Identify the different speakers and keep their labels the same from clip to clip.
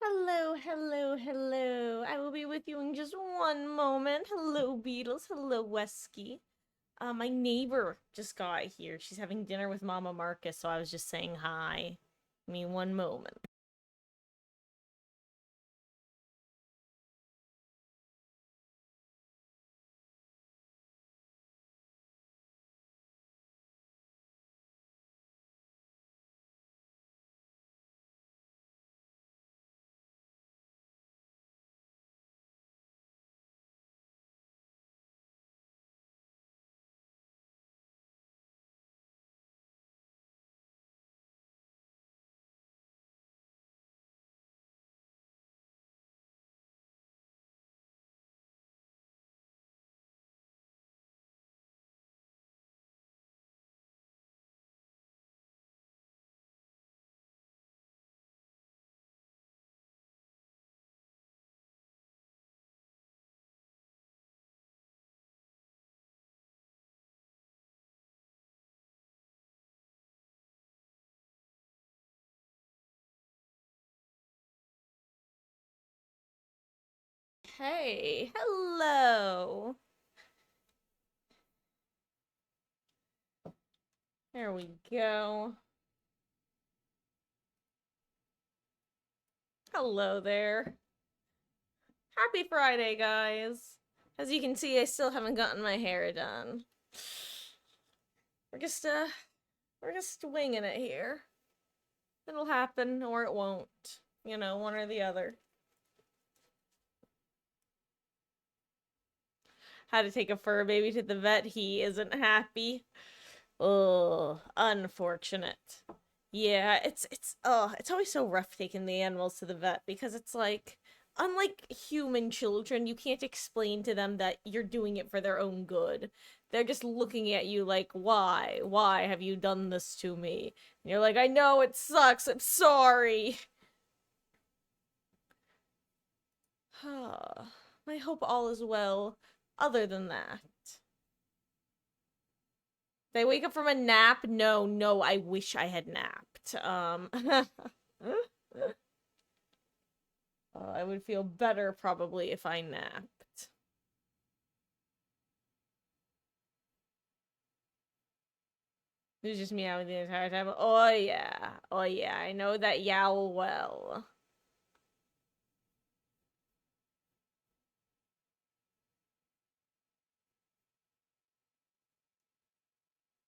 Speaker 1: Hello, hello, hello. I will be with you in just one moment. Hello, Beatles. Hello, Wesky. My neighbor just got here. She's having dinner with Mama Marcus, so I was just saying hi. Give me one moment. Hey, hello. There we go. Hello there. Happy Friday, guys. As you can see, I still haven't gotten my hair done. We're just, uh, we're just winging it here. It'll happen or it won't. You know, one or the other. Had to take a fur baby to the vet. He isn't happy. Oh, unfortunate. Yeah, it's always so rough taking the animals to the vet because it's like unlike human children, you can't explain to them that you're doing it for their own good. They're just looking at you like, "Why? Why have you done this to me?" And you're like, "I know it sucks. I'm sorry." I hope all is well other than that. They wake up from a nap? No, no, I wish I had napped. I would feel better probably if I napped. It was just meowing the entire time. Oh yeah. Oh yeah, I know that yowl well.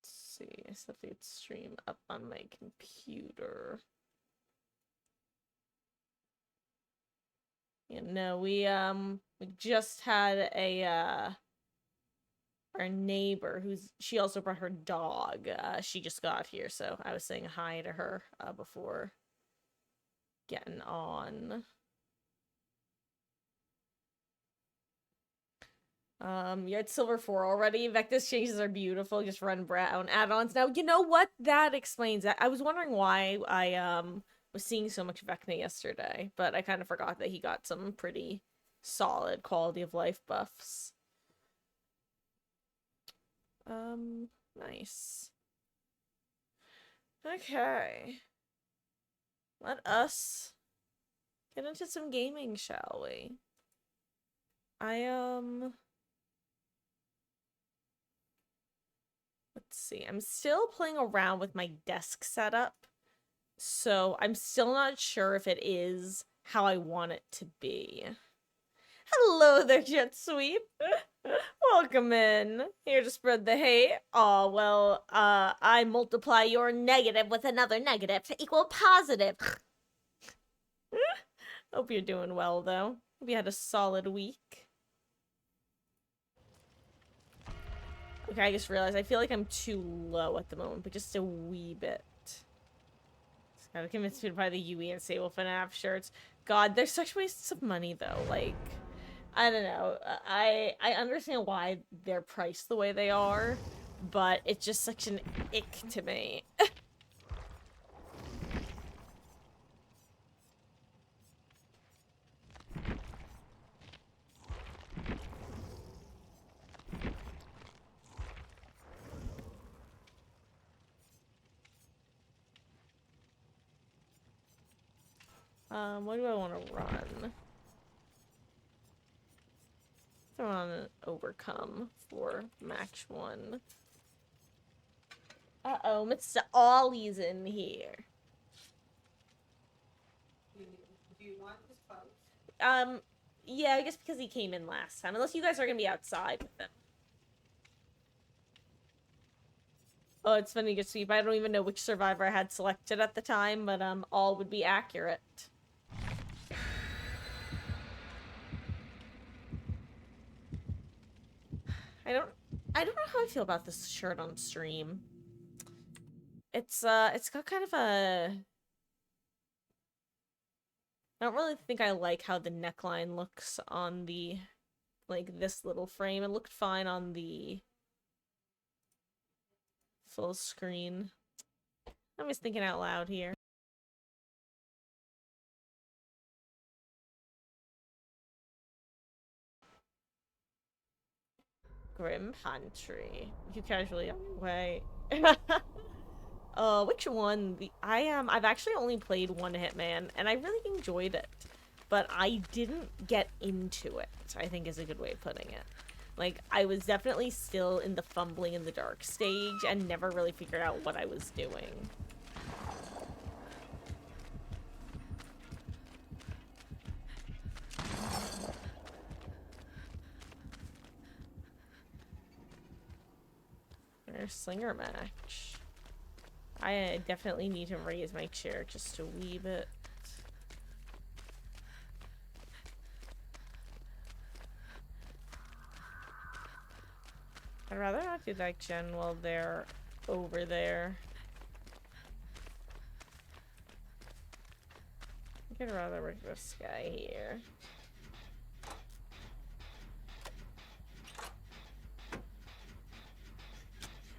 Speaker 1: Let's see, I still have to stream up on my computer. Yeah, no, we just had our neighbor she also brought her dog. She just got here, so I was saying hi to her before getting on. You're at Silver 4 already. Vectus changes are beautiful. Just run brown add-ons. Now, you know what? That explains that. I was wondering why I was seeing so much Vecna yesterday, but I kind of forgot that he got some pretty solid quality of life buffs. Nice. Okay. Let us get into some gaming, shall we? Let's see. I'm still playing around with my desk setup, so I'm still not sure if it is how I want it to be. Hello there, Jet Sweep. Welcome in. Here to spread the hate. Oh, well, I multiply your negative with another negative to equal positive. Hope you're doing well, though. Hope you had a solid week. Okay, I just realized I feel like I'm too low at the moment, but just a wee bit. Just gotta convince me to buy the UE and Sable FNAF shirts. God, they're such wastes of money, though. Like, I don't know. I understand why they're priced the way they are, but it's just such an ick to me. What do I want to run? Throw on an overcome for match 1. Uh-oh, Mr. Ollie's in here.
Speaker 2: Do you want this post?
Speaker 1: Yeah, I guess because he came in last time. Unless you guys are gonna be outside with him. Oh, it's funny to sweep. I don't even know which survivor I had selected at the time, but all would be accurate. I don't know how I feel about this shirt on stream. It's got kind of a... I don't really think I like how the neckline looks on the, like, this little frame. It looked fine on the full screen. I'm just thinking out loud here. Grim Pantry. You casually wait. Which one? I've actually only played one Hitman, and I really enjoyed it. But I didn't get into it, I think is a good way of putting it. Like, I was definitely still in the fumbling in the dark stage and never really figured out what I was doing. There's Slinger match. I definitely need to raise my chair just a wee bit. I'd rather not do that gen while they're over there. I could rather work this guy here.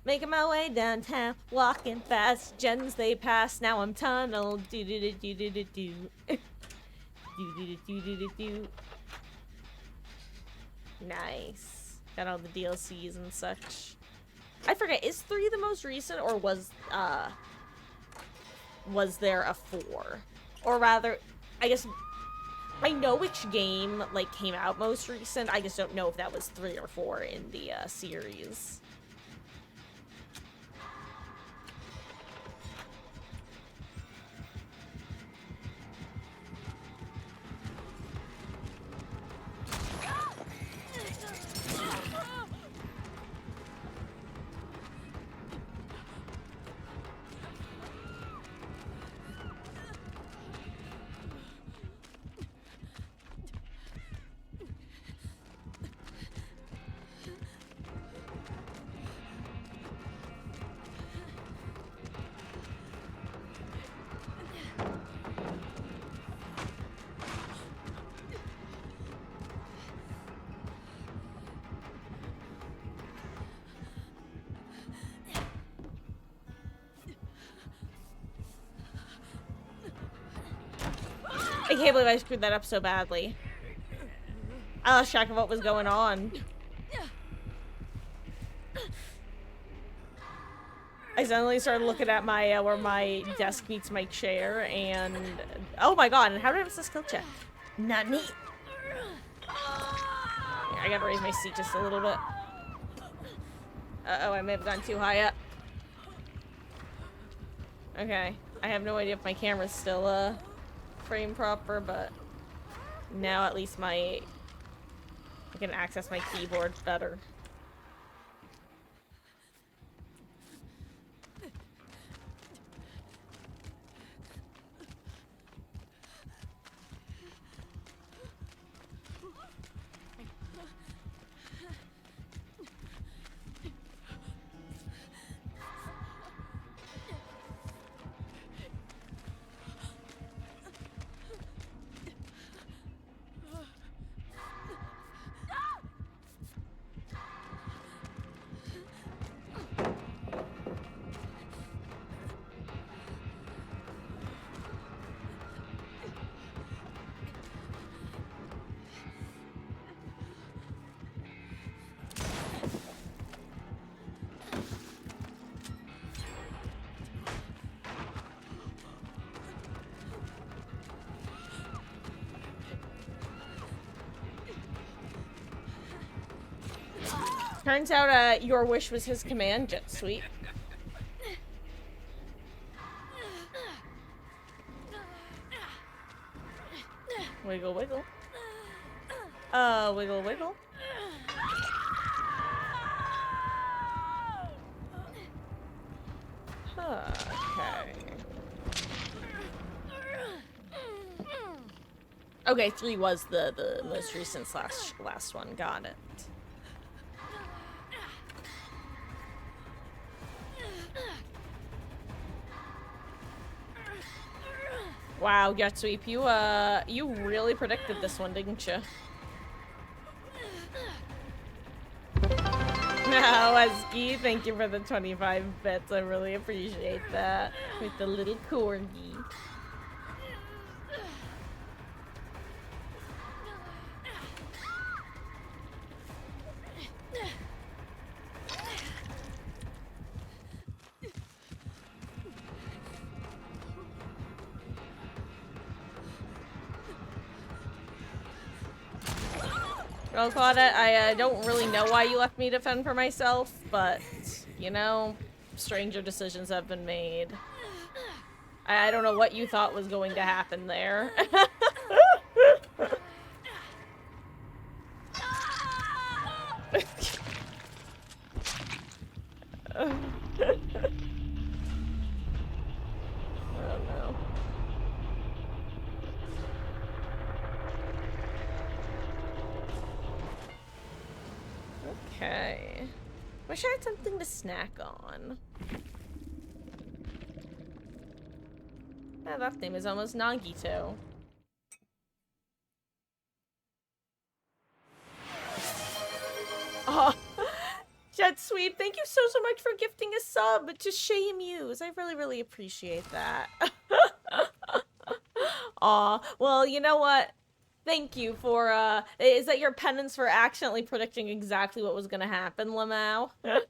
Speaker 1: Making my way downtown, walking fast, gens they pass, now I'm tunneled, do-do-do-do-do-do-do. Do-do-do-do-do-do. Nice. Got all the DLCs and such. I forget, is 3 the most recent, or was there a 4? Or rather, I guess, I know which game, like, came out most recent, I just don't know if that was 3 or 4 in the, series. I can't believe I screwed that up so badly. I lost track of what was going on. I suddenly started looking at my, where my desk meets my chair, and... Oh my god, and how did I miss the skill check? Not neat. I gotta raise my seat just a little bit. Uh-oh, I may have gone too high up. Okay, I have no idea if my camera's still, frame proper, but now at least I can access my keyboard better. Turns out, your wish was his command, Jet Sweep. Wiggle, wiggle. Wiggle, wiggle. Okay. Okay, 3 was the most recent last one. Got it. Wow, Jet Sweep, you really predicted this one, didn't you? Now, Husky, thank you for the 25 bits. I really appreciate that. With the little corgi. Well, Claudette, I don't really know why you left me to fend for myself, but, you know, stranger decisions have been made. I don't know what you thought was going to happen there. Oh no. Okay. Wish I had something to snack on. Yeah, that name is almost Nagito. Oh, Jet Sweep, thank you so much for gifting a sub to Shay Muse. I really appreciate that. Aw, well, you know what? Thank you for, is that your penance for accidentally predicting exactly what was gonna happen, Lamau? I'm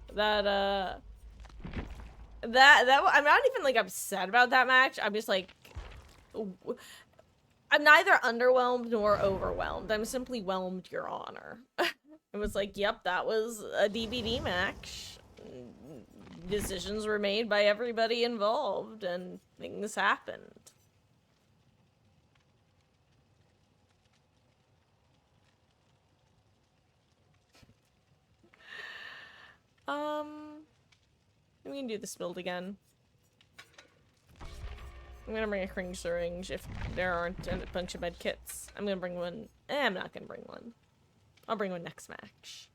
Speaker 1: not even, like, upset about that match. I'm just, like, I'm neither underwhelmed nor overwhelmed. I'm simply whelmed, Your Honor. It was like, yep, that was a DBD match. Decisions were made by everybody involved, and things happened. We can do this build again. I'm gonna bring a cringe syringe if there aren't a bunch of med kits. I'm gonna bring one. I'm not gonna bring one. I'll bring one next match.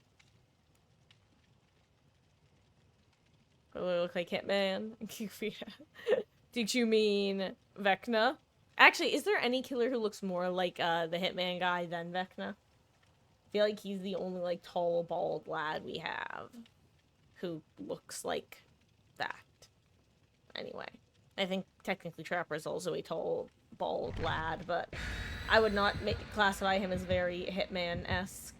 Speaker 1: Do I look like Hitman? Did you mean Vecna? Actually, is there any killer who looks more like the Hitman guy than Vecna? I feel like he's the only, like, tall, bald lad we have who looks like that. Anyway, I think technically Trapper is also a tall, bald lad, but I would not classify him as very Hitman-esque.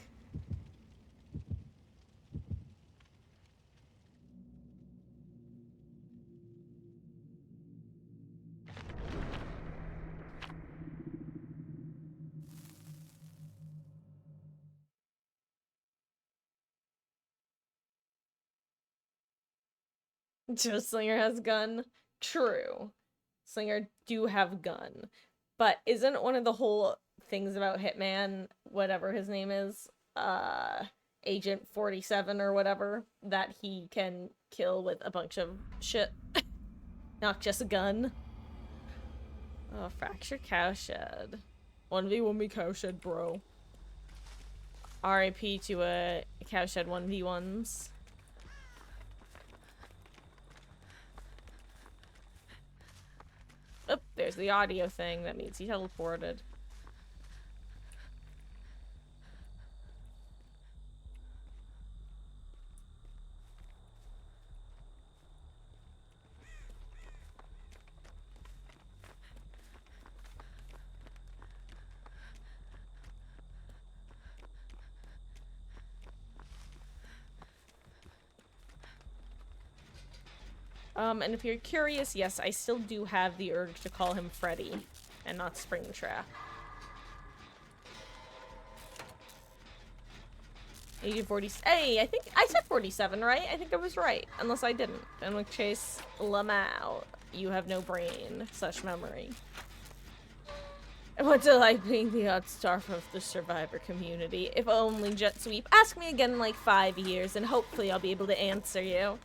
Speaker 1: Just Slinger has gun. True. Slinger do have gun. But isn't one of the whole things about Hitman, whatever his name is, Agent 47 or whatever, that he can kill with a bunch of shit? Not just a gun. Oh, fractured cowshed. 1v1 me cowshed, bro. RIP to a cowshed 1v1s. Oh, there's the audio thing. That means he teleported. And if you're curious, yes, I still do have the urge to call him Freddy and not Springtrap. AG 40. Hey, I think I said 47, right? I think I was right. Unless I didn't. In which case, Lamau, you have no brain / memory. What delight being the odd star of the survivor community. If only Jet Sweep. Ask me again in like 5 years, and hopefully I'll be able to answer you.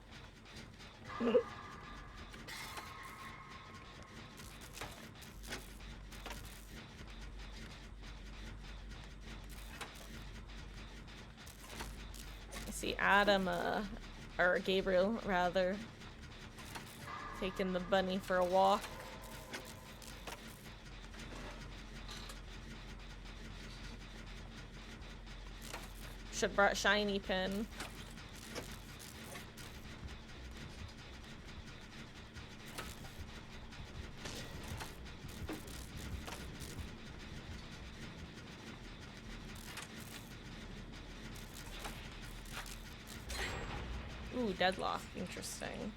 Speaker 1: I see Adam, or Gabriel, rather, taking the bunny for a walk. Should have brought shiny pin. Ooh, deadlock. Interesting.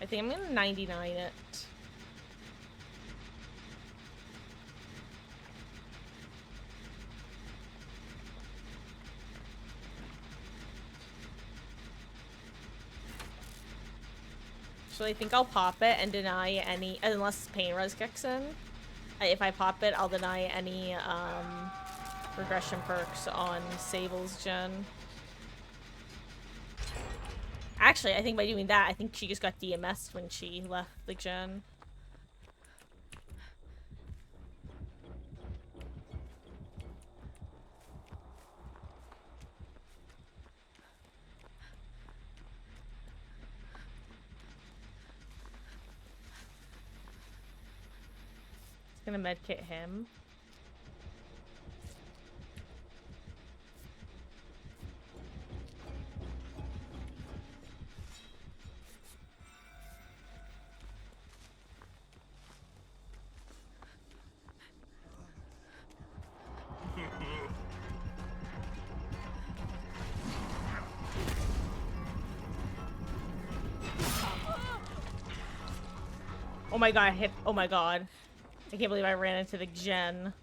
Speaker 1: I think I'm gonna 99 it. So I think I'll pop it and deny any, unless Pain Res kicks in. If I pop it, I'll deny any regression perks on Sable's gen. Actually, I think by doing that, I think she just got DMS'd when she left the gen. It's gonna medkit him. Oh my god, I hit. Oh my god. I can't believe I ran into the gen.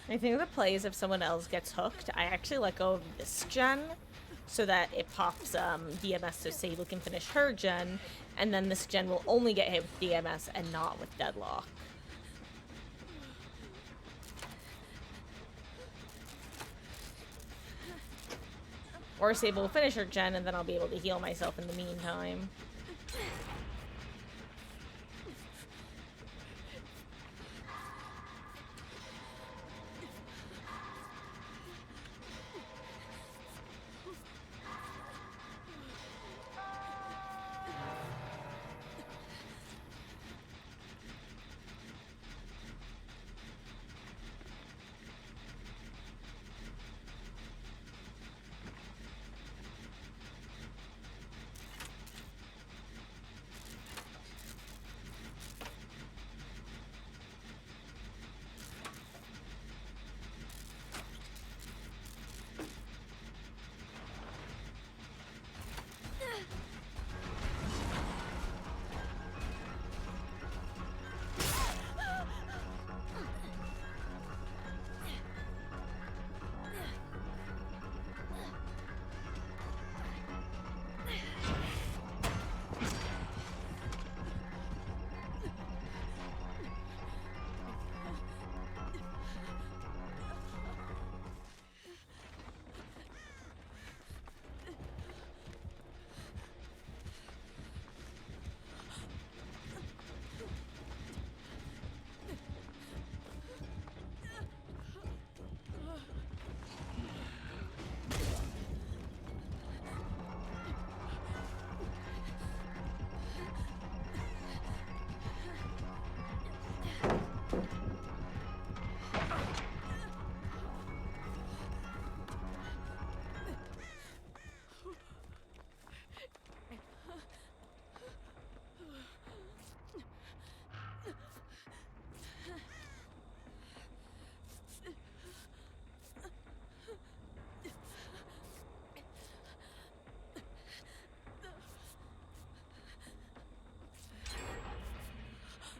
Speaker 1: I think the play is if someone else gets hooked, I actually let go of this gen so that it pops DMS so Sable can finish her gen, and then this gen will only get hit with DMS and not with deadlock. Or Sable will finish her gen and then I'll be able to heal myself in the meantime.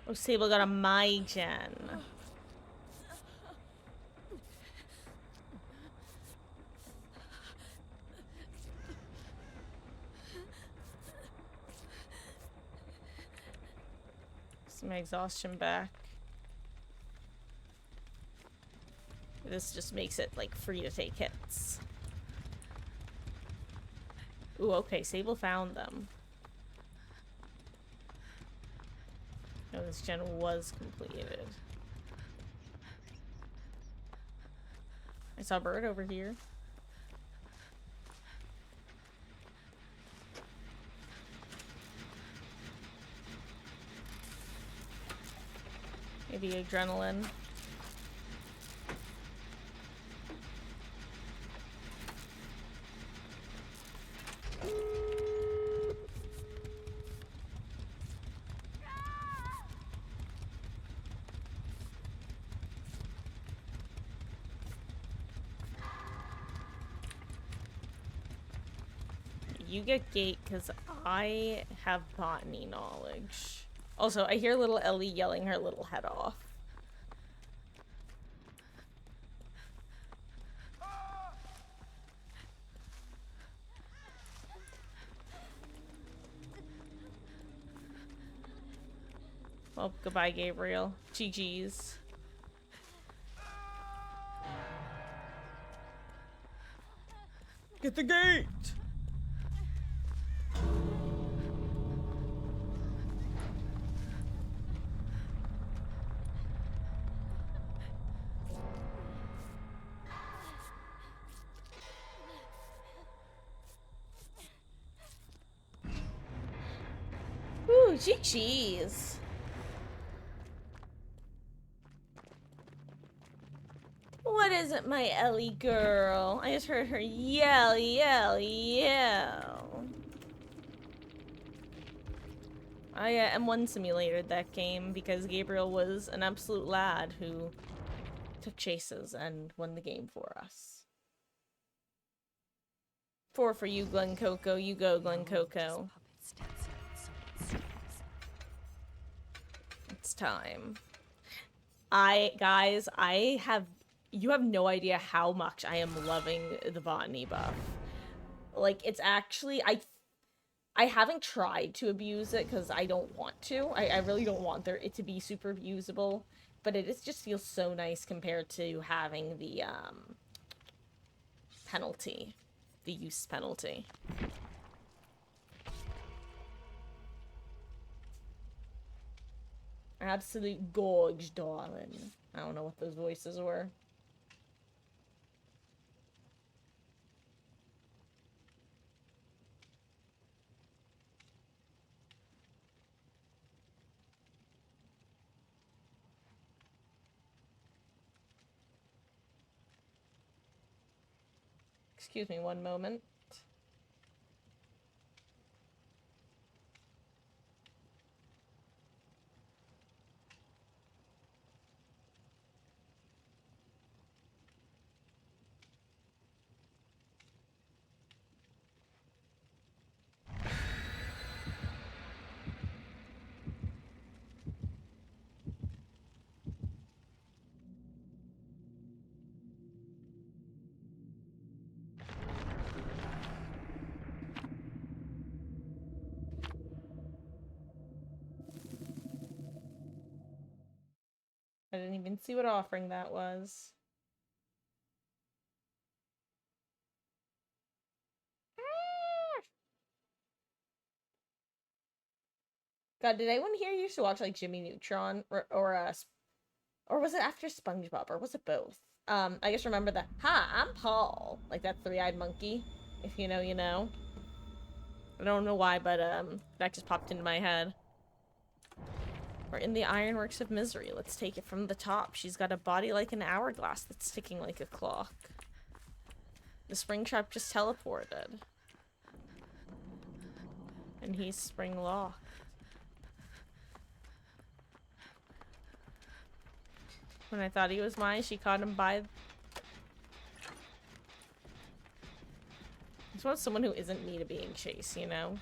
Speaker 1: Oh, Sable got a my gen. Some exhaustion back. This just makes it, like, free to take hits. Ooh, okay, Sable found them. No, this gen was completed. I saw a bird over here. Maybe adrenaline. You get gate because I have botany knowledge. Also, I hear little Ellie yelling her little head off. Well, goodbye, Gabriel. GG's. Get the gate! Ooh, GG's. What is it, my Ellie girl? I just heard her yell, yell, yell. I M1 simulated that game because Gabriel was an absolute lad who took chases and won the game for us. 4 for you, Glen Coco. You go, Glen Coco. It's time. Guys, you have no idea how much I am loving the botany buff. Like, it's actually, I haven't tried to abuse it because I don't want to. I really don't want it to be super abusable, but just feels so nice compared to having the, penalty. The use penalty. Absolute gorge, darling. I don't know what those voices were. Excuse me one moment. I didn't even see what offering that was. God, did anyone here used to watch like Jimmy Neutron or was it after SpongeBob or was it both? I just remember that. Hi, I'm Paul. Like that three-eyed monkey. If you know, you know. I don't know why, but that just popped into my head. We're in the Ironworks of Misery. Let's take it from the top. She's got a body like an hourglass that's ticking like a clock. The spring trap just teleported. And he's spring locked. When I thought he was mine, she caught him by... I just want someone who isn't me to being chased, you know?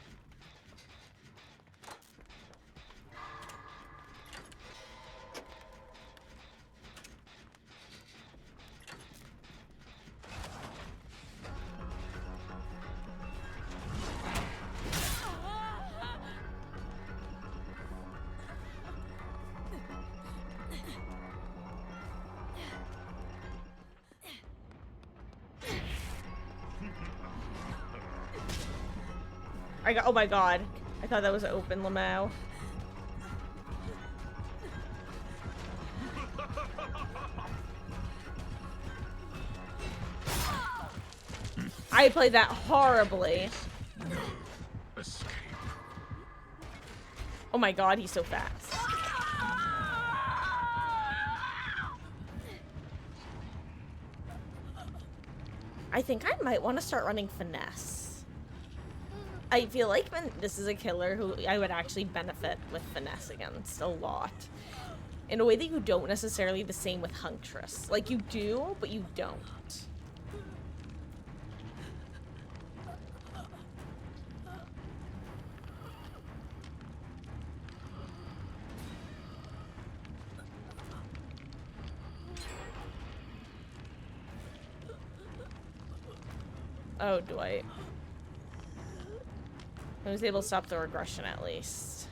Speaker 1: I got. Oh my god. I thought that was open Lamau. I played that horribly.
Speaker 3: Escape.
Speaker 1: Oh my god, he's so fast. I think I might want to start running finesse. I feel like this is a killer who I would actually benefit with finesse against a lot. In a way that you don't necessarily the same with Huntress. Like, you do, but you don't. Oh, do I was able to stop the regression at least.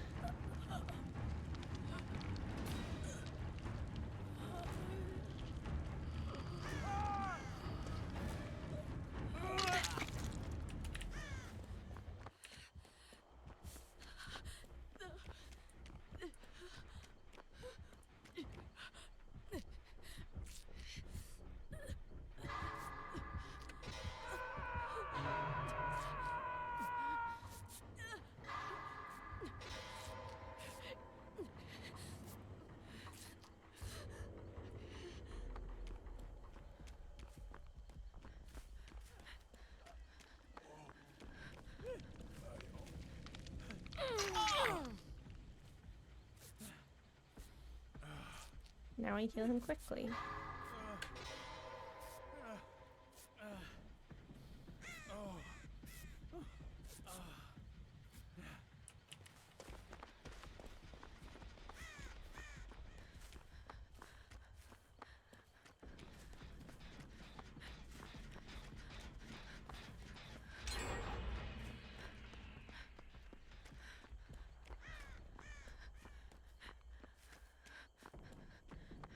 Speaker 1: Now I kill him quickly.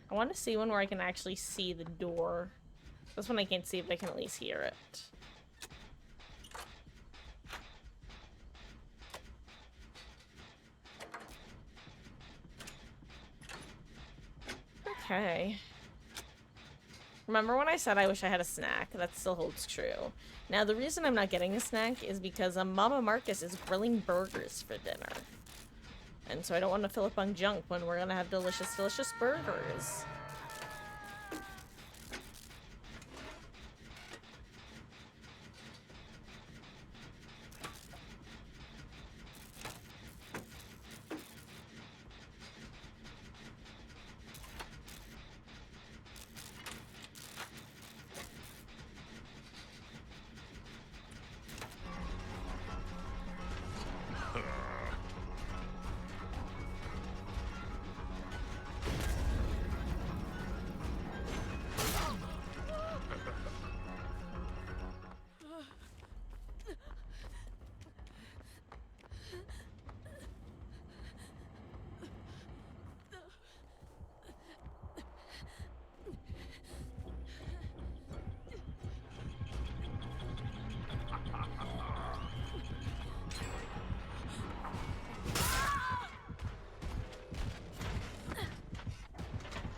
Speaker 1: I want to see one where I can actually see the door. This one I can't see, but I can at least hear it. Okay. Remember when I said I wish I had a snack? That still holds true. Now, the reason I'm not getting a snack is because Mama Marcus is grilling burgers for dinner. And so I don't want to fill up on junk when we're gonna have delicious, delicious burgers.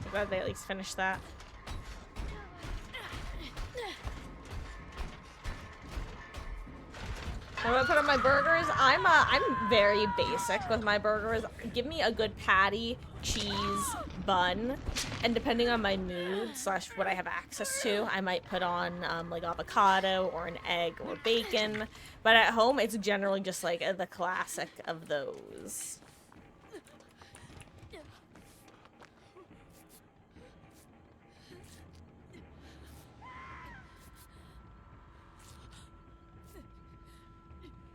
Speaker 1: I'm glad they at least finished that. I'm gonna put on my burgers. I'm very basic with my burgers. Give me a good patty, cheese, bun, and depending on my mood / what I have access to, I might put on like avocado or an egg or bacon. But at home, it's generally just like the classic of those.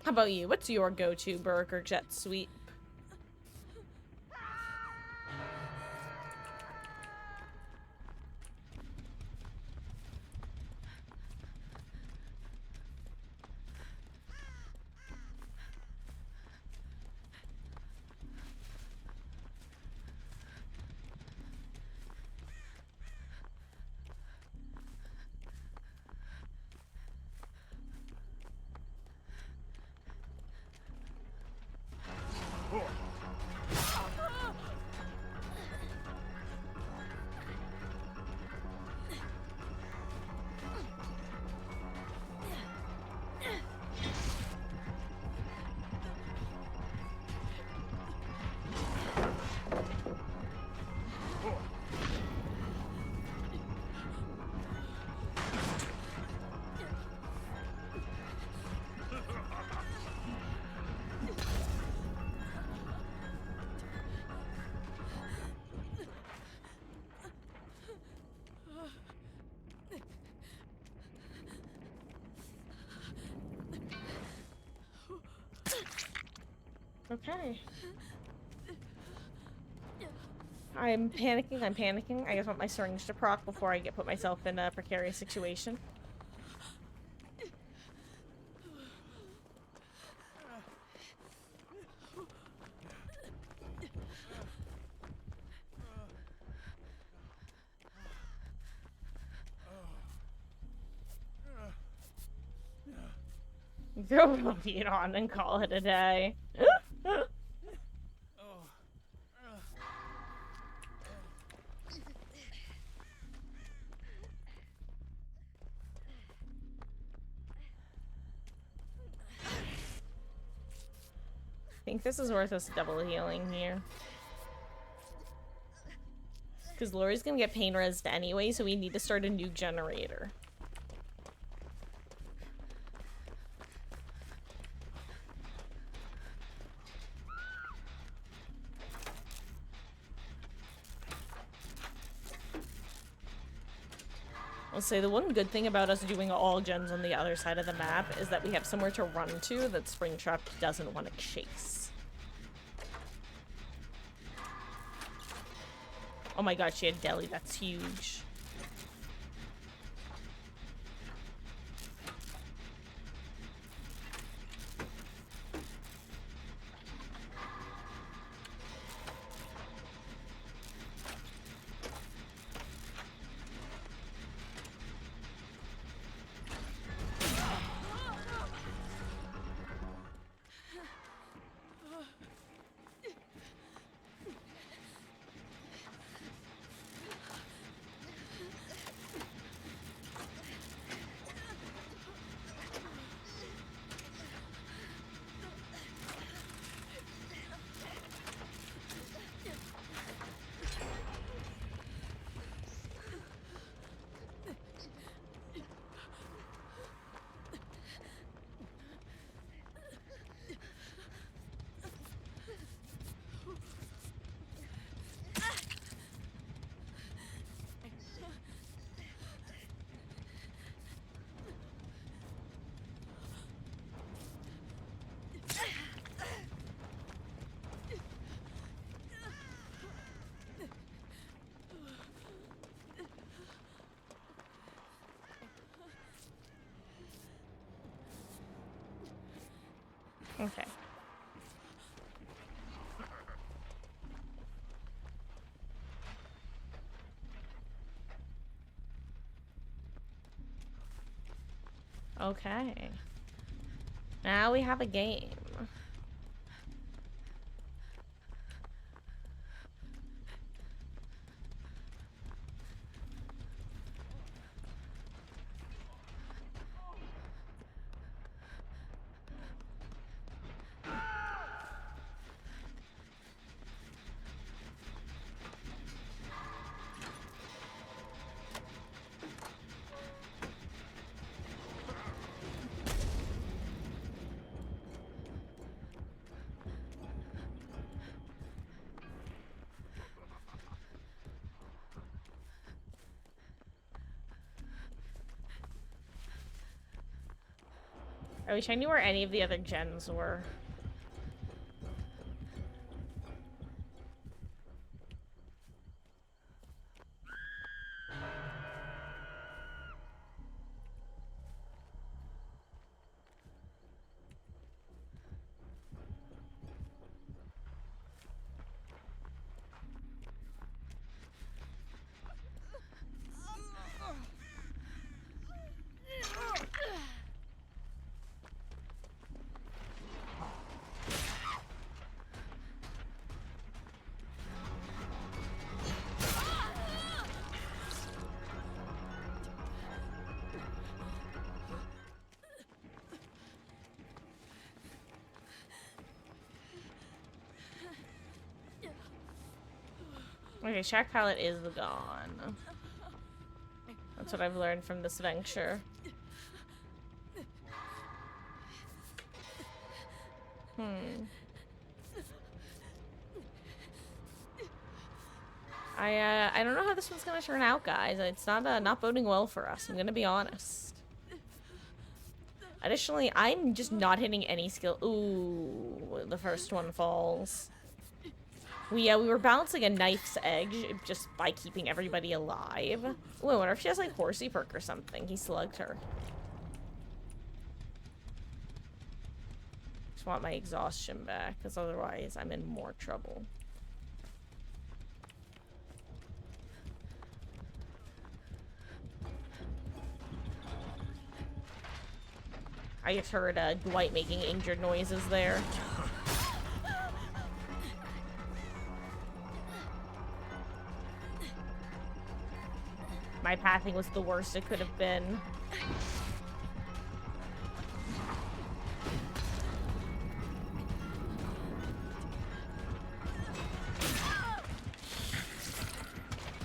Speaker 1: How about you? What's your go-to burger jet sweep? Okay. I'm panicking. I just want my syringe to proc before I put myself in a precarious situation. Throw the beat on and call it a day. I think this is worth us double healing here. Because Lori's gonna get pain resed anyway, so we need to start a new generator. I'll say the one good thing about us doing all gens on the other side of the map is that we have somewhere to run to that Springtrap doesn't want to chase. Oh my god, she had deli, that's huge. Okay. Okay. Now we have a game. I wish I knew where any of the other gens were. Okay, Shack Pallet is gone. That's what I've learned from this venture. I don't know how this one's gonna turn out, guys. It's not boding well for us. I'm gonna be honest. Additionally, I'm just not hitting any skill. Ooh, the first one falls. We were balancing a knife's edge just by keeping everybody alive. Ooh, I wonder if she has like horsey perk or something. He slugged her. Just want my exhaustion back, because otherwise I'm in more trouble. I just heard Dwight making injured noises there. My pathing was the worst it could have been.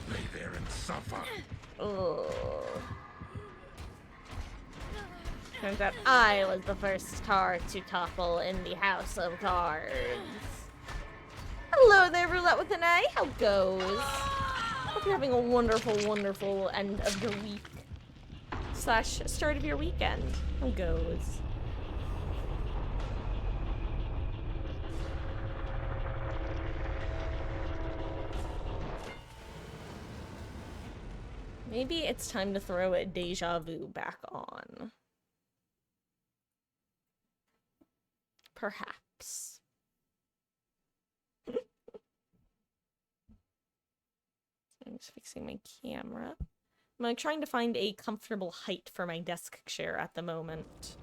Speaker 3: Lay there and suffer.
Speaker 1: Ugh. Turns out I was the first car to topple in the House of Cards. Hello there, Roulette with an A. How goes? Hope you're having a wonderful, wonderful end of your week. / start of your weekend. How goes? Maybe it's time to throw a deja vu back on. Perhaps. I'm just fixing my camera. I'm like trying to find a comfortable height for my desk chair at the moment.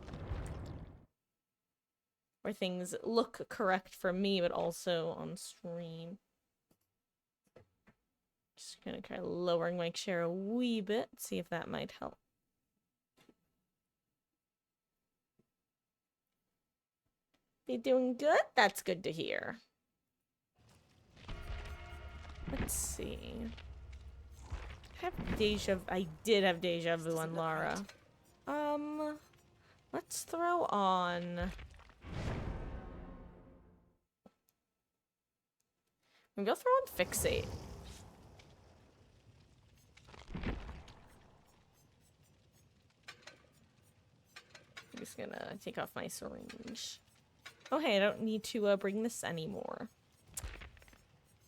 Speaker 1: Where things look correct for me, but also on stream. Just gonna try lowering my chair a wee bit, see if that might help. You doing good? That's good to hear. Let's see. I did have deja vu on Lara. Let's throw on. Maybe I'll throw on Fixate. I'm just gonna take off my syringe. Oh hey, I don't need to bring this anymore.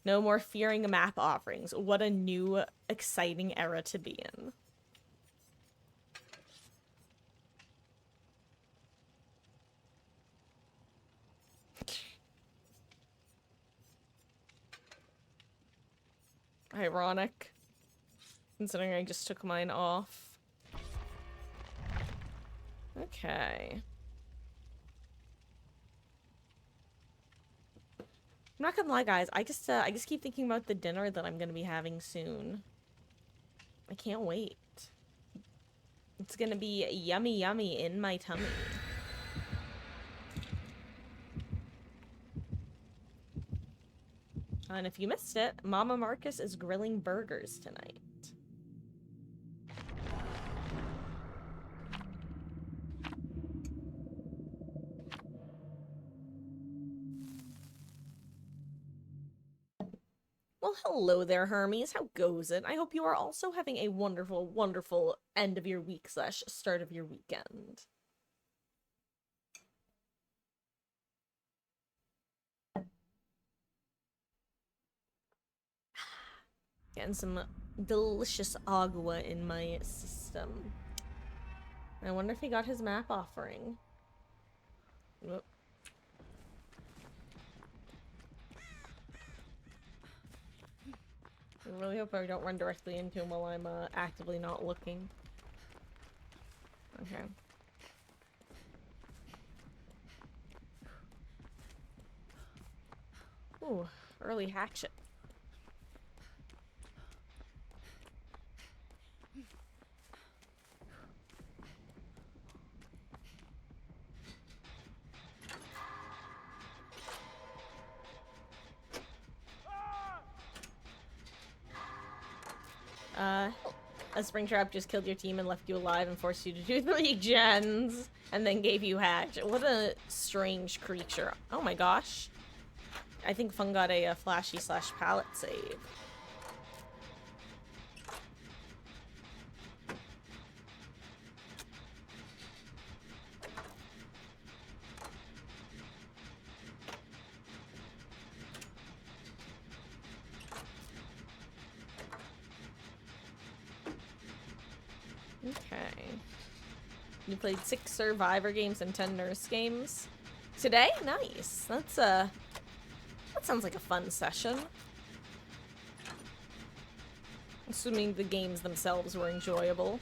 Speaker 1: No more fearing map offerings. What a new, exciting era to be in. Ironic. Considering I just took mine off. Okay. I'm not gonna lie, guys. I just keep thinking about the dinner that I'm gonna be having soon. I can't wait. It's gonna be yummy, yummy in my tummy. And if you missed it, Mama Marcus is grilling burgers tonight. Well, hello there, Hermes. How goes it? I hope you are also having a wonderful, wonderful end of your week / start of your weekend. Getting some delicious agua in my system. I wonder if he got his map offering. Whoop. I really hope I don't run directly into him while I'm actively not looking. Okay. Ooh, early hatchet. A spring trap just killed your team and left you alive and forced you to do 3 gens and then gave you hatch. What a strange creature. Oh my gosh. I think Fung got a flashy / pallet save. Okay. You played 6 Survivor games and 10 Nurse games. Today? Nice. That sounds like a fun session. Assuming the games themselves were enjoyable.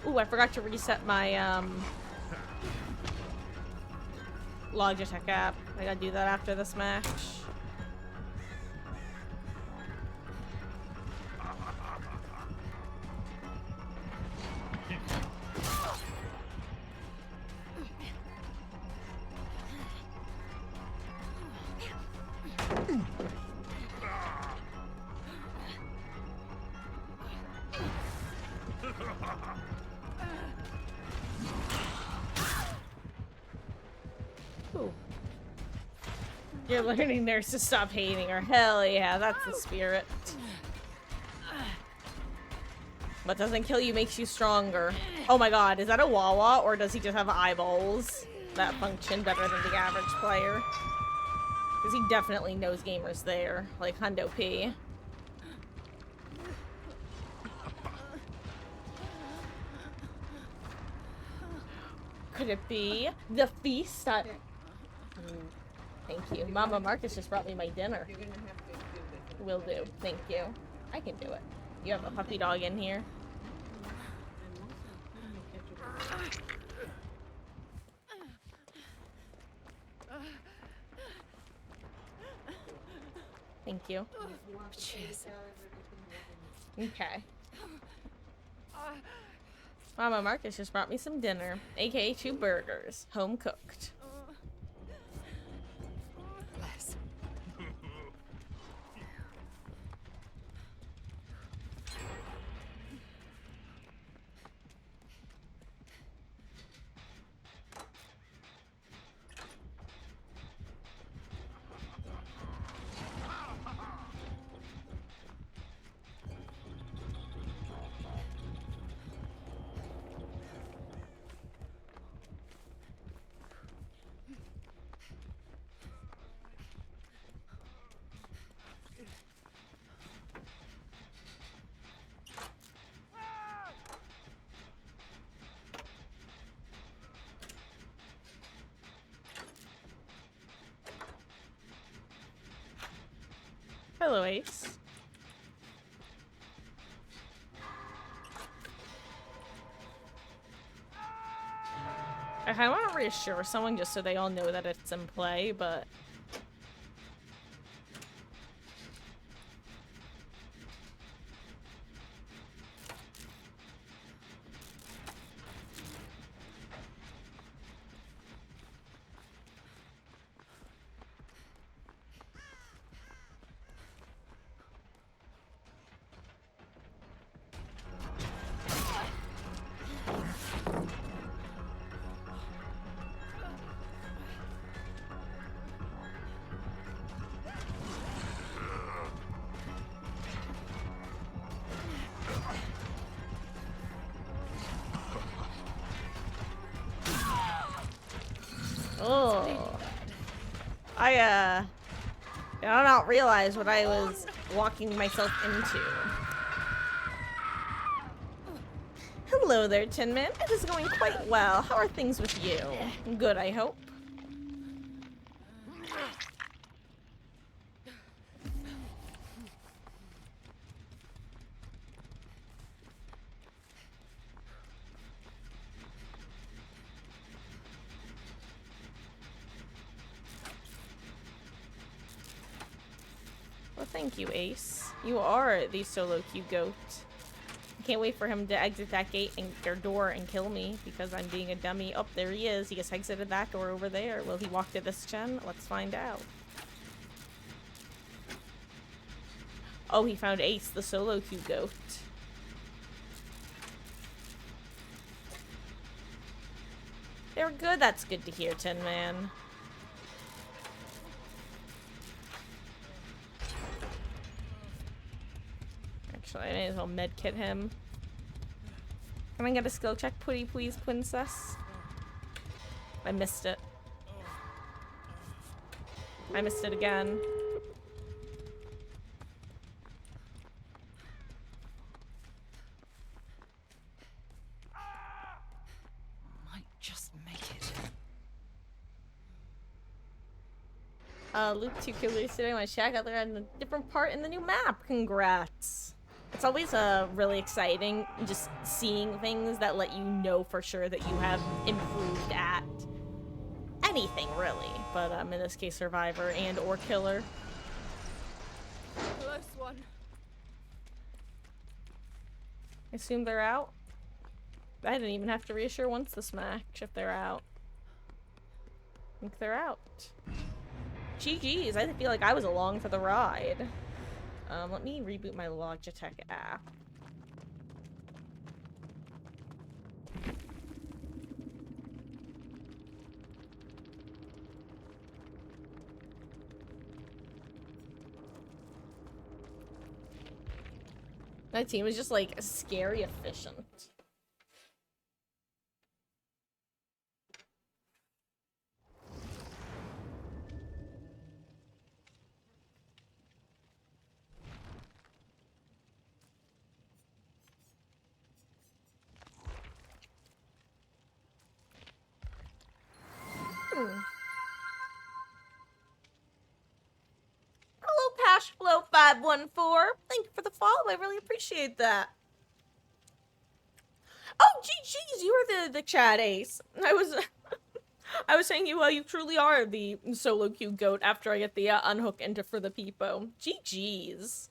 Speaker 1: Ooh, I forgot to reset my, Logitech app. I gotta do that after this match. Ooh. You're learning Nurse to stop hating her. Hell yeah, that's the spirit. What doesn't kill you makes you stronger. Oh my god, is that a Wawa or does he just have eyeballs that function better than the average player? Because he definitely knows gamers there, like Hundo P. Could it be the feast? Thank you. Mama Marcus just brought me my dinner.
Speaker 2: You're gonna have to do this.
Speaker 1: Will do. Thank you. I can do it. You have a puppy dog in here. Thank you.
Speaker 2: Cheers.
Speaker 1: Okay. Mama Marcus just brought me some dinner, aka 2 burgers, home cooked.
Speaker 4: Bless.
Speaker 1: Hello, Ace. I kind of want to reassure someone just so they all know that it's in play, but... Oh. I did not realize what I was walking myself into. Hello there, Tin Man. It is going quite well. How are things with you? Good, I hope. Well, thank you, Ace. You are the solo queue goat. I can't wait for him to exit that gate and or door and kill me because I'm being a dummy. Oh, there he is. He just exited that door over there. Will he walk to this gen? Let's find out. Oh, he found Ace, the solo queue goat. They're good. That's good to hear, Tin Man. Actually, I may as well medkit him. Can I get a skill check, please, princess? I missed it. I missed it again.
Speaker 2: Might just make it.
Speaker 1: Luke 2 killers today. My shack out there on a different part in the new map. Congrats. It's always really exciting just seeing things that let you know for sure that you have improved at anything, really. But in this case, Survivor and or Killer.
Speaker 2: Close one.
Speaker 1: I assume they're out. I didn't even have to reassure once this match if they're out. I think they're out. GG's, I feel like I was along for the ride. Let me reboot my Logitech app. My team is just like scary efficient. Hello, Pashflow514. Thank you for the follow. I really appreciate that. Oh, GG's, you were the chat ace. I was saying you truly are the solo queue goat after I get the unhook into for the peepo. GG's.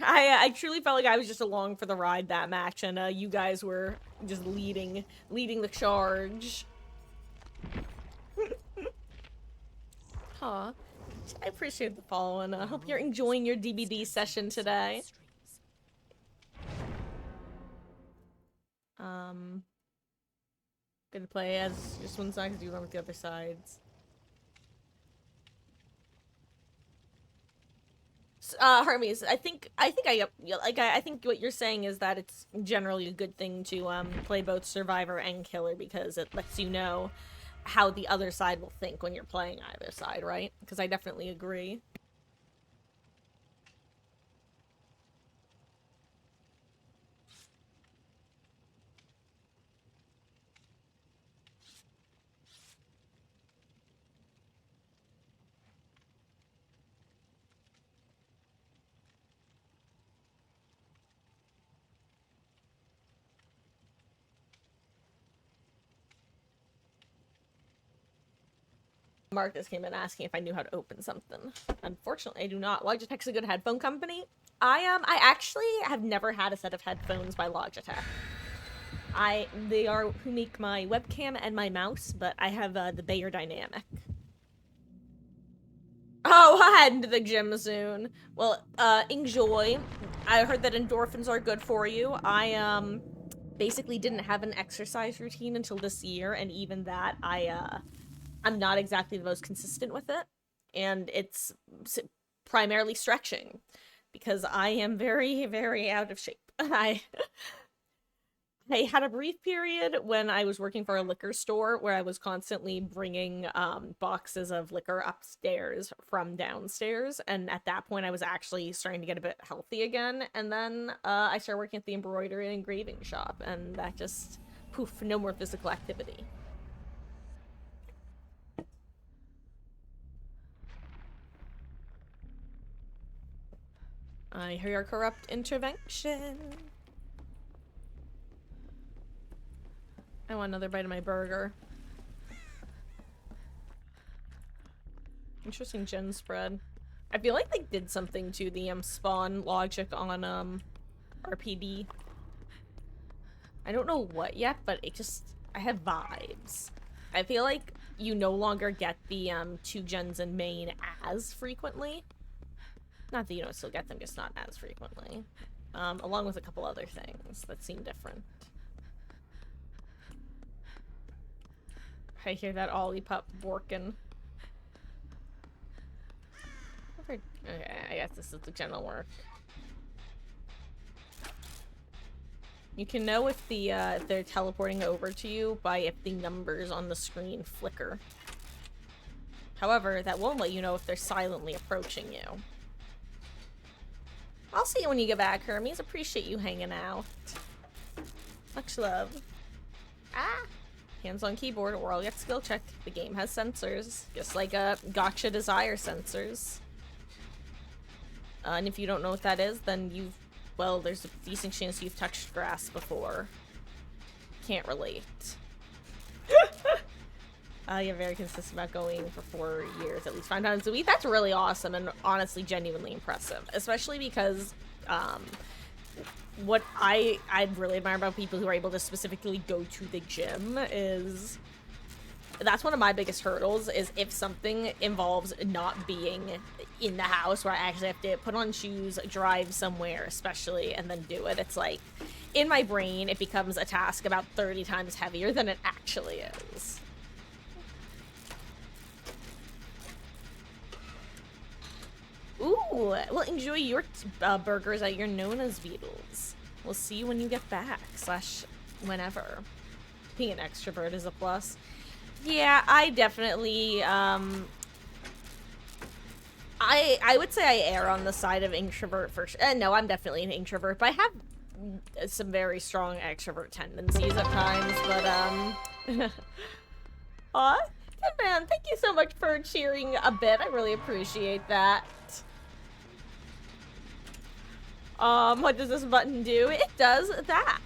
Speaker 1: I truly felt like I was just along for the ride that match, and you guys were just leading the charge. Huh. I appreciate the follow, and I hope you're enjoying your DBD session today. Gonna play as just one side, do one with the other sides. Hermes, I think I think what you're saying is that it's generally a good thing to play both Survivor and Killer because it lets you know how the other side will think when you're playing either side, right? Because I definitely agree. Marcus came in asking if I knew how to open something. Unfortunately, I do not. Logitech's a good headphone company. I actually have never had a set of headphones by Logitech. They are who make my webcam and my mouse, but I have the Bayer Dynamic. Oh, I'll head into the gym soon. Well, enjoy. I heard that endorphins are good for you. I basically didn't have an exercise routine until this year, and even that, I'm not exactly the most consistent with it, and it's primarily stretching, because I am very, very out of shape. I had a brief period when I was working for a liquor store where I was constantly bringing boxes of liquor upstairs from downstairs, and at that point I was actually starting to get a bit healthy again, and then I started working at the embroidery and engraving shop, and that just, poof, no more physical activity. I hear your corrupt intervention. I want another bite of my burger. Interesting gen spread. I feel like they did something to the spawn logic on RPD. I don't know what yet, but it just, I have vibes. I feel like you no longer get the 2 gens in main as frequently. Not that you don't still get them, just not as frequently. Along with a couple other things that seem different. I hear that Ollie pup borking. Okay, I guess this is the general work. You can know if if they're teleporting over to you by if the numbers on the screen flicker. However, that won't let you know if they're silently approaching you. I'll see you when you get back, Hermes. Appreciate you hanging out. Much love. Ah! Hands on keyboard or I'll get skill checked. The game has sensors, just like Gotcha Desire sensors. And if you don't know what that is, then well, there's a decent chance you've touched grass before. Can't relate. You're very consistent about going for 4 years, at least 5 times a week. That's really awesome and honestly genuinely impressive. Especially because, what I really admire about people who are able to specifically go to the gym is... That's one of my biggest hurdles, is if something involves not being in the house, where I actually have to put on shoes, drive somewhere especially, and then do it. It's like, in my brain, it becomes a task about 30 times heavier than it actually is. Ooh, well, enjoy your burgers at your Nona's Beatles. We'll see you when you get back, / whenever. Being an extrovert is a plus. Yeah, I definitely, I would say I err on the side of introvert for sure. No, I'm definitely an introvert, but I have some very strong extrovert tendencies at times, but, aw, Tin Man, thank you so much for cheering a bit. I really appreciate that. What does this button do? It does that.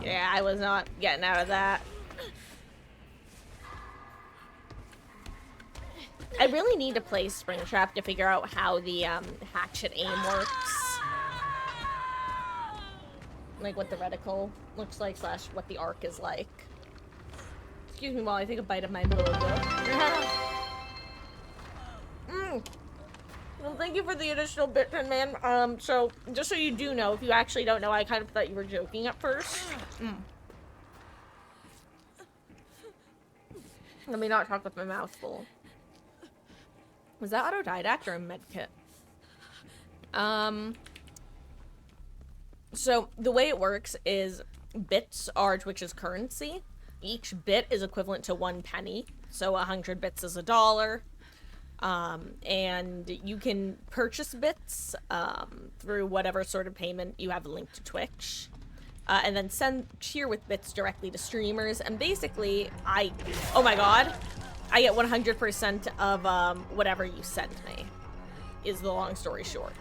Speaker 1: Yeah, I was not getting out of that. I really need to play Springtrap to figure out how the hatchet aim works. Like what the reticle looks like, / what the arc is like. Excuse me while I take a bite of my burger. Well, thank you for the additional bit, Tin Man. So, just so you do know, if you actually don't know, I kind of thought you were joking at first. Let me not talk with my mouth full. Was that autodidact or a medkit? So, the way it works is bits are Twitch's currency. Each bit is equivalent to 1 penny. So, 100 bits is $1. And you can purchase bits through whatever sort of payment you have linked to Twitch. And then cheer with bits directly to streamers. And basically, oh my god, I get 100% of whatever you send me, is the long story short.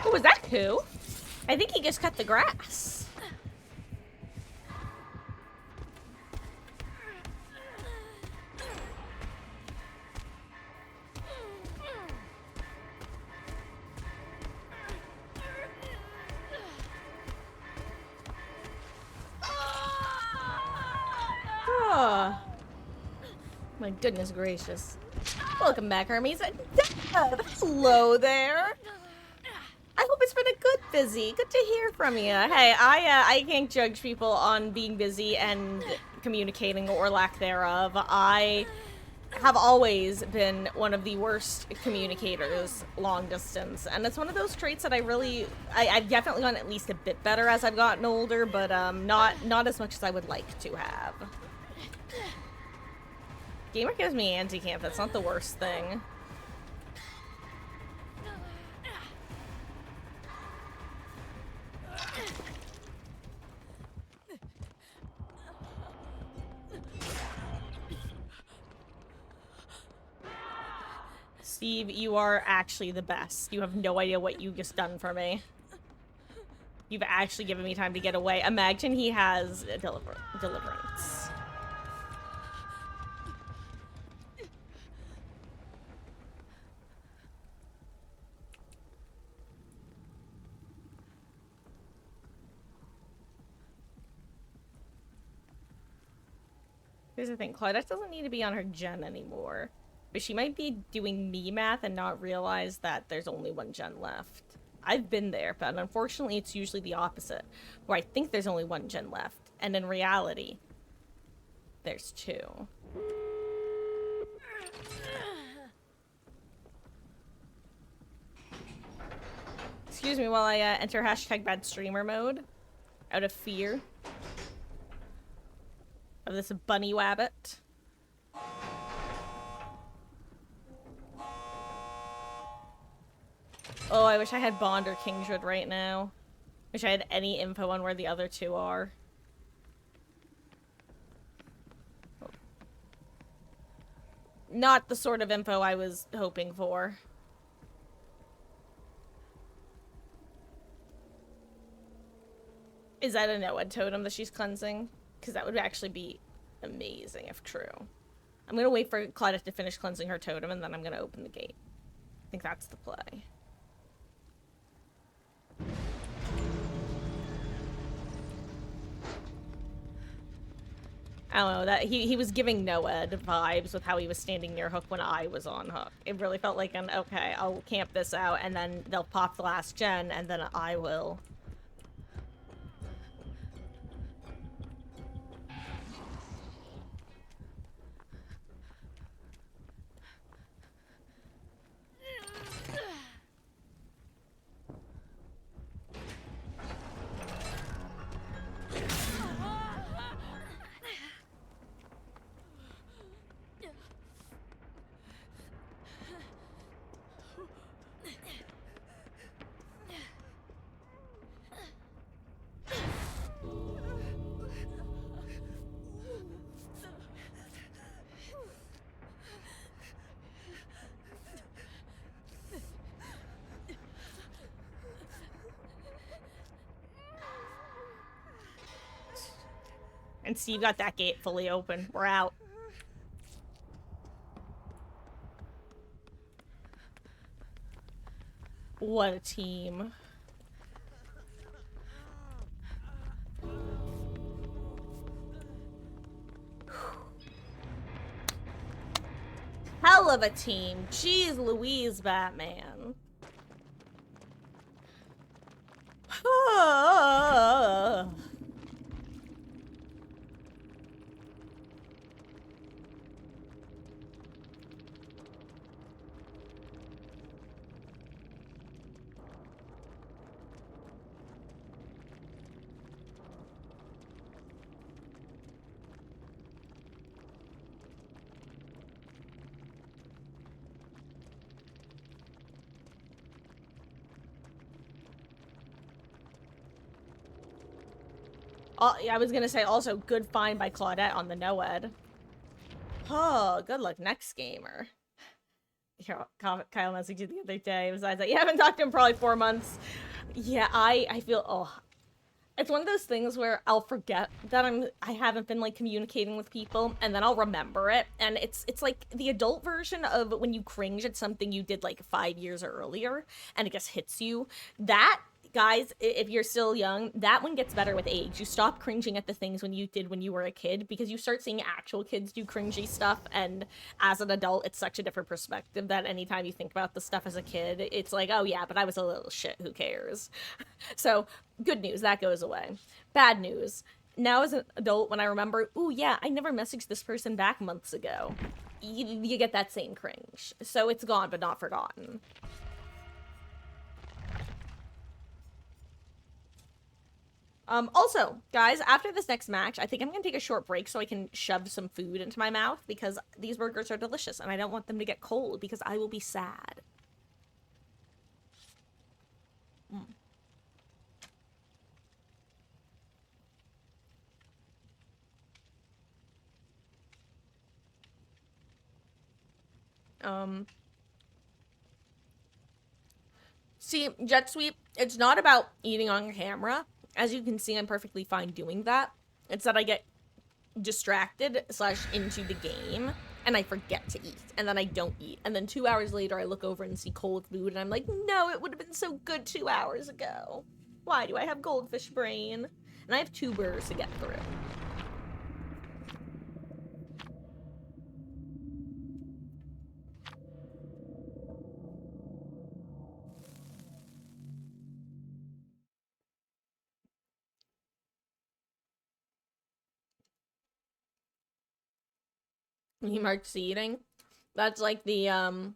Speaker 1: Oh, was that Koo? I think he just cut the grass. My goodness gracious. Welcome back, Hermes. Hello there. I hope it's been a good busy. Good to hear from you. Hey, I can't judge people on being busy and communicating or lack thereof. I have always been one of the worst communicators long distance, and it's one of those traits that I've definitely gotten at least a bit better as I've gotten older, but not as much as I would like to have. Gamer gives me anti-camp. That's not the worst thing. Steve, you are actually the best. You have no idea what you've just done for me. You've actually given me time to get away. Imagine he has a deliverance. Here's the thing, Claudette doesn't need to be on her gen anymore. But she might be doing me math and not realize that there's only one gen left. I've been there, but unfortunately it's usually the opposite, where I think there's only one gen left, and in reality, there's two. Excuse me while I enter hashtag bad streamer mode, out of fear of this bunny wabbit. Oh, I wish I had Bond or Kingswood right now. Wish I had any info on where the other two are. Not the sort of info I was hoping for. Is that a no-ed totem that she's cleansing? Because that would actually be amazing if true. I'm gonna wait for Claudette to finish cleansing her totem and then I'm gonna open the gate. I think that's the play. I don't know, that he was giving no-ed vibes with how he was standing near Hook when I was on Hook. It really felt like an, okay, I'll camp this out, and then they'll pop the last gen, and then I will. And Steve got that gate fully open. We're out. What a team. Hell of a team. Jeez Louise, Batman. Yeah, I was gonna say also good find by Claudette on the no-ed. Oh, good luck next gamer. Here, Kyle messaged you the other day. Besides that, you haven't talked to him probably 4 months. Yeah, I feel, oh. It's one of those things where I'll forget that I haven't been like communicating with people, and then I'll remember it. And it's like the adult version of when you cringe at something you did like 5 years earlier, and it just hits you. That guys, if you're still young, that one gets better with age. You stop cringing at the things when you did when you were a kid because you start seeing actual kids do cringy stuff, and as an adult, it's such a different perspective that anytime you think about the stuff as a kid, it's like, oh yeah, but I was a little shit, who cares? So, good news, that goes away. Bad news, now as an adult, when I remember, ooh yeah, I never messaged this person back months ago, you get that same cringe. So it's gone, but not forgotten. Also, guys, after this next match, I think I'm gonna take a short break so I can shove some food into my mouth because these burgers are delicious and I don't want them to get cold because I will be sad. Mm. See, Jet Sweep, it's not about eating on camera. As you can see, I'm perfectly fine doing that. It's that I get distracted / into the game and I forget to eat and then I don't eat and then 2 hours later I look over and see cold food and I'm like, no, it would have been so good 2 hours ago. Why do I have goldfish brain? And I have 2 burgers to get through. He marks eating. That's like the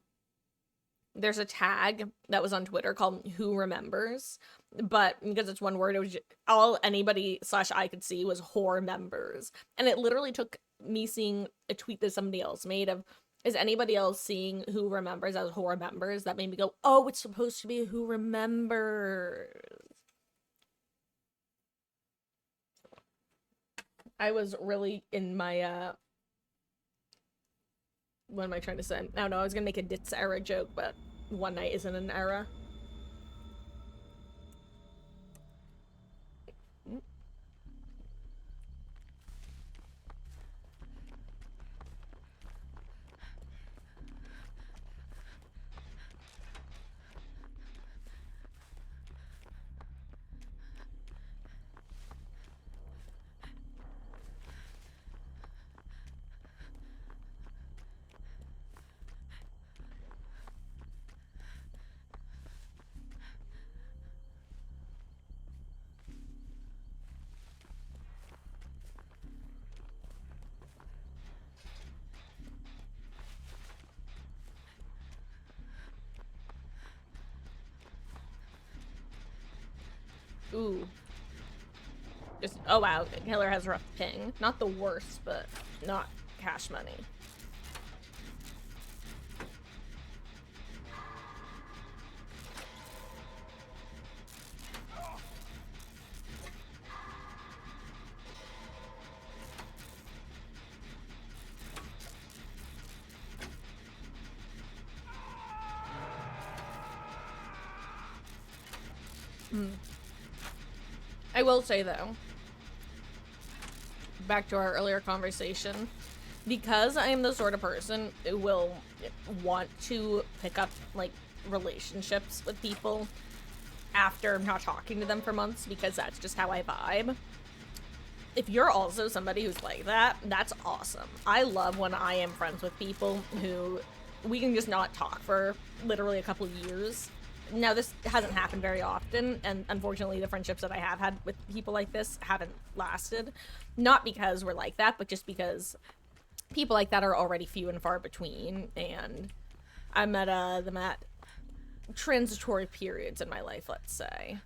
Speaker 1: there's a tag that was on Twitter called Who Remembers, but because it's one word, it was just, all anybody / I could see was whore members, and it literally took me seeing a tweet that somebody else made of, is anybody else seeing Who Remembers as whore members? That made me go, oh, it's supposed to be Who Remembers. I was really in my what am I trying to say? I don't know, I was gonna make a Ditz era joke, but one night isn't an era. Ooh. Just, oh wow, Killer has a rough ping. Not the worst, but not cash money. I will say though, back to our earlier conversation, because I am the sort of person who will want to pick up like relationships with people after not talking to them for months because that's just how I vibe. If you're also somebody who's like that, that's awesome. I love when I am friends with people who we can just not talk for literally a couple of years. Now, this hasn't happened very often, and unfortunately the friendships that I have had with people like this haven't lasted. Not because we're like that, but just because people like that are already few and far between, and I'm at them at transitory periods in my life, let's say.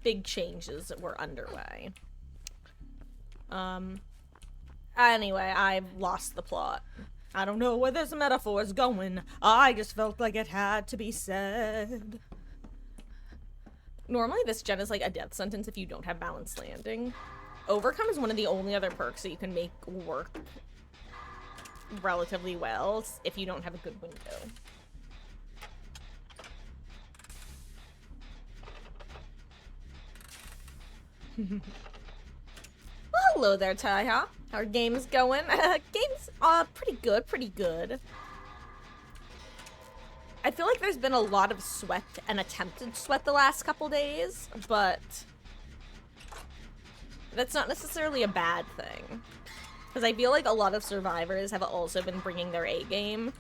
Speaker 1: Big changes were underway. Anyway, I've lost the plot. I don't know where this metaphor is going. I just felt like it had to be said. Normally this gen is like a death sentence if you don't have balanced landing. Overcome is one of the only other perks that you can make work relatively well if you don't have a good window. Well, hello there, Taiha. How are games going? Games, pretty good, pretty good. I feel like there's been a lot of sweat and attempted sweat the last couple days, but that's not necessarily a bad thing. Because I feel like a lot of survivors have also been bringing their A game.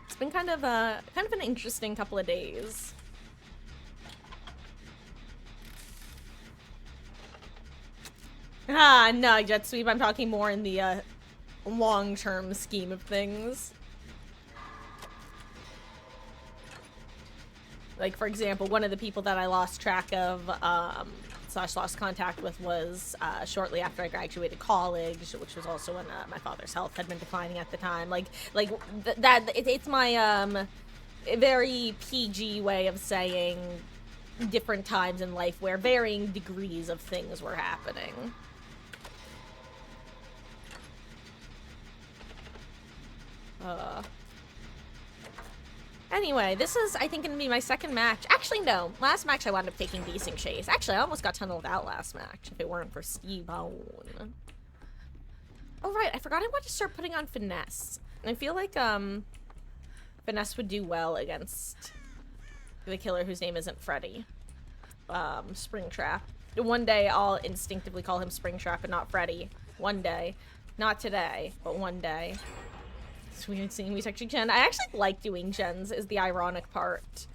Speaker 1: It's been kind of an interesting couple of days. Ah, no, Jet Sweep, I'm talking more in the long-term scheme of things. Like, for example, one of the people that I lost track of, / lost contact with was shortly after I graduated college, which was also when my father's health had been declining at the time. It's my very PG way of saying different times in life where varying degrees of things were happening. Anyway, this is, I think, gonna be my second match. Actually, no. Last match I wound up taking decent chase. Actually, I almost got tunneled out last match if it weren't for Steve-Bone. Oh, right. I forgot I wanted to start putting on Finesse. And I feel like, Finesse would do well against the killer whose name isn't Freddy. Springtrap. One day I'll instinctively call him Springtrap and not Freddy. One day. Not today, but one day. It's weird seeing me texting Jen. I actually like doing gens, is the ironic part.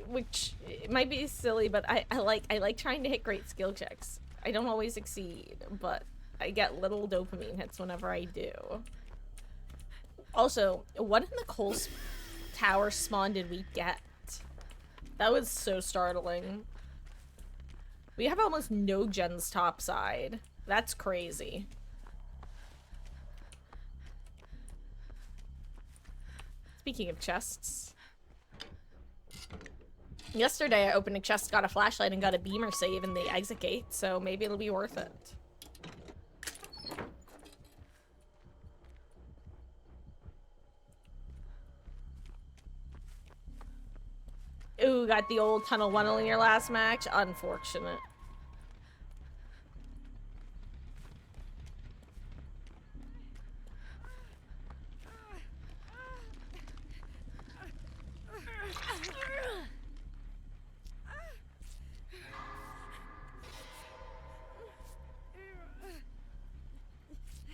Speaker 1: Which, it might be silly, but I like trying to hit great skill checks. I don't always succeed, but I get little dopamine hits whenever I do. Also, what in the coal tower spawn did we get? That was so startling. We have almost no gens topside. That's crazy. Speaking of chests. Yesterday I opened a chest, got a flashlight, and got a beamer save in the exit gate, so maybe it'll be worth it. Ooh, got the old tunnel 1 in your last match? Unfortunate.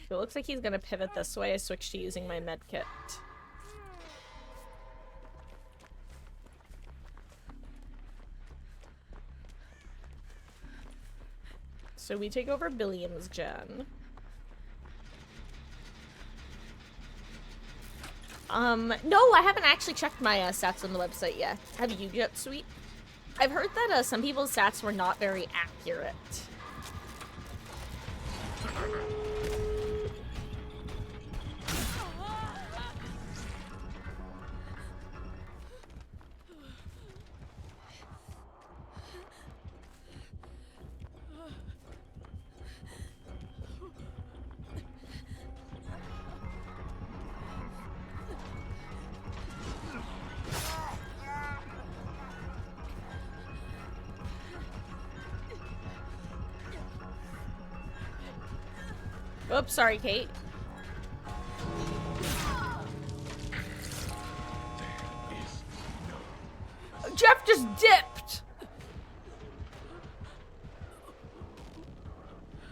Speaker 1: It looks like he's gonna pivot this way. I switched to using my med kit. So we take over Billiam's gen. No, I haven't actually checked my stats on the website yet. Have you yet, Sweet? I've heard that some people's stats were not very accurate. Oops, sorry, Kate. Jeff just dipped!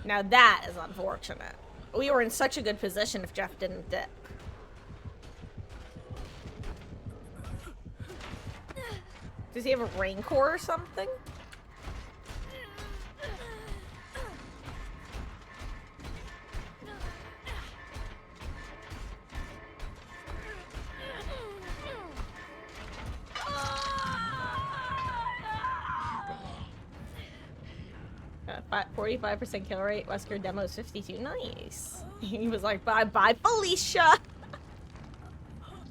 Speaker 1: Now that is unfortunate. We were in such a good position if Jeff didn't dip. Does he have a Rancor or something? Got 45% kill rate. Wesker demos 52. Nice. He was like, bye bye, Felicia.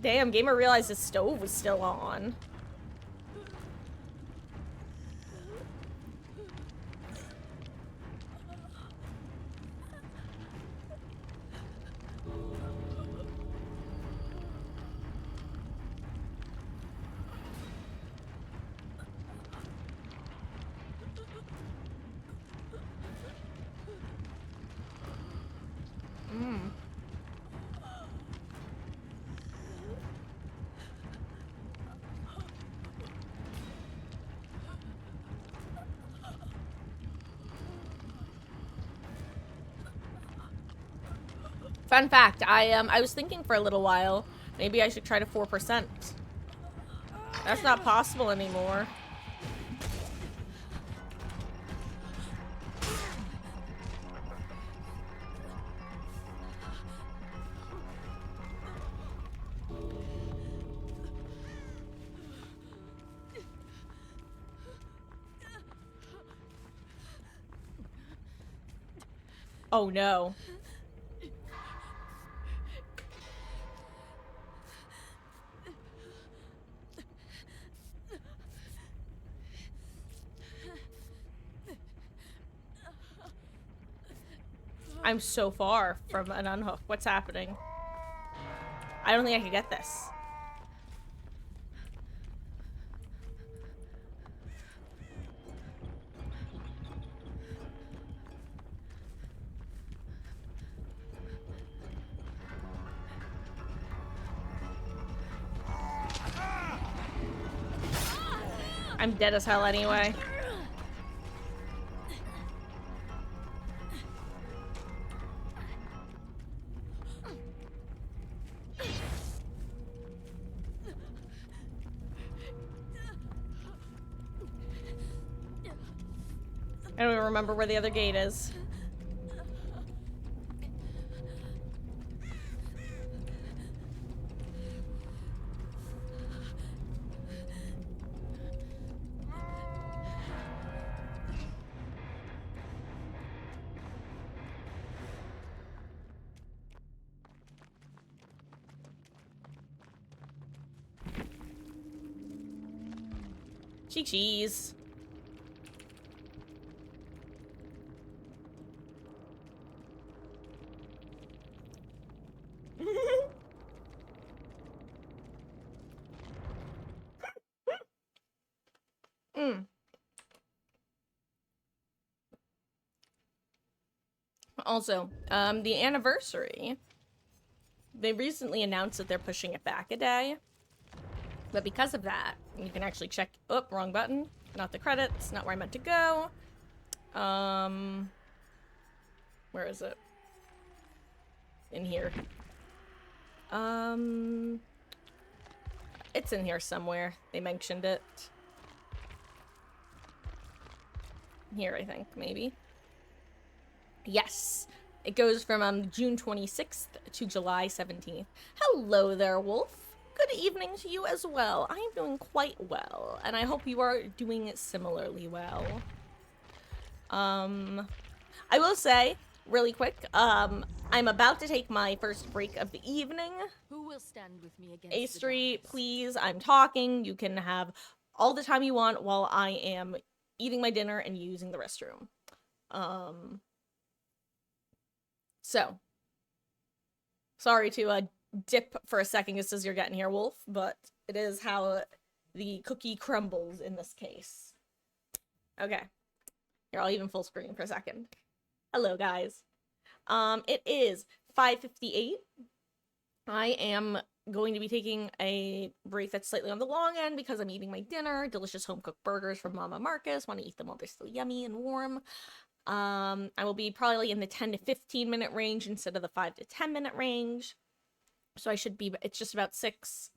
Speaker 1: Damn, gamer realized the stove was still on. Fun fact, I was thinking for a little while, maybe I should try to 4%. That's not possible anymore. Oh no. I'm so far from an unhook. What's happening? I don't think I can get this. I'm dead as hell anyway. I don't even remember where the other gate is. Cheese. Also, the anniversary. They recently announced that they're pushing it back a day. But because of that, you can actually check... Oh, wrong button. Not the credits. Not where I meant to go. Where is it? In here. It's in here somewhere. They mentioned it. Here, I think, maybe. Yes. It goes from June 26th to July 17th. Hello there, Wolf. Good evening to you as well. I am doing quite well, and I hope you are doing similarly well. I will say, really quick, I'm about to take my first break of the evening.
Speaker 2: Who will stand with me against
Speaker 1: A
Speaker 2: the
Speaker 1: Street,
Speaker 2: darkness?
Speaker 1: please, I'm talking. You can have all the time you want while I am eating my dinner and using the restroom. So, sorry to dip for a second just as you're getting here, Wolf, but it is how the cookie crumbles in this case. Okay. Here, I'll even full screen for a second. Hello, guys. It is 5:58. I am going to be taking a break that's slightly on the long end because I'm eating my dinner. Delicious home-cooked burgers from Mama Marcus. Want to eat them while they're still yummy and warm. I will be probably in the 10 to 15 minute range instead of the 5 to 10 minute range. So I should be, it's just about 6.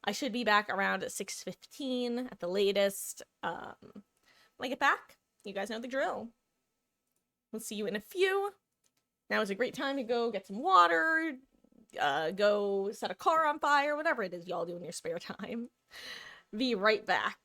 Speaker 1: I should be back around at 6:15 at the latest. When I get back, you guys know the drill. We'll see you in a few. Now is a great time to go get some water, go set a car on fire, whatever it is y'all do in your spare time. Be right back.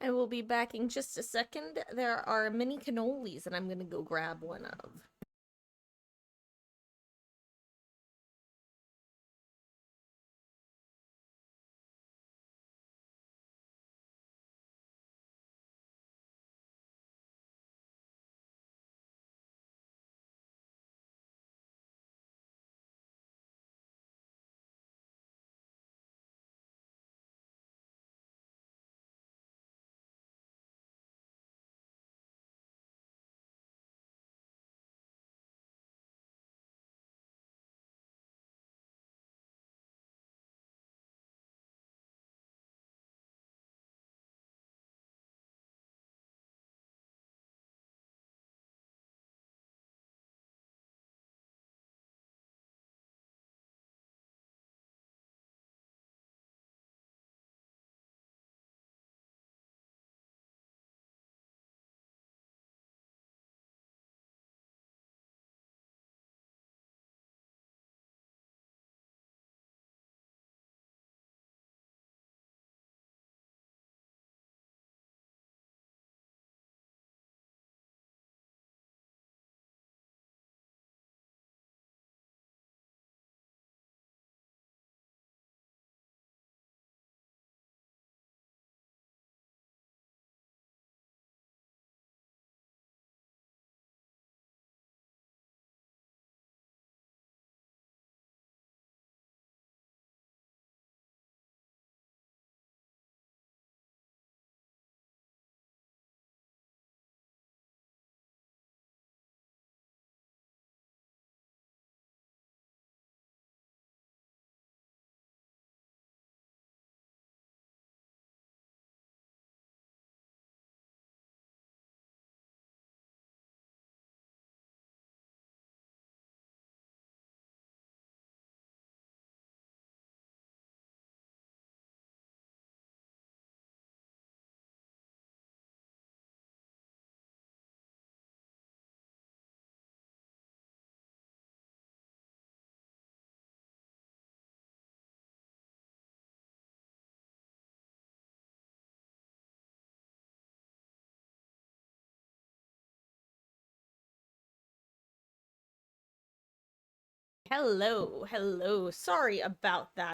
Speaker 1: I will be back in just a second. There are mini cannolis, and I'm gonna go grab one of. Hello, hello. Sorry about that.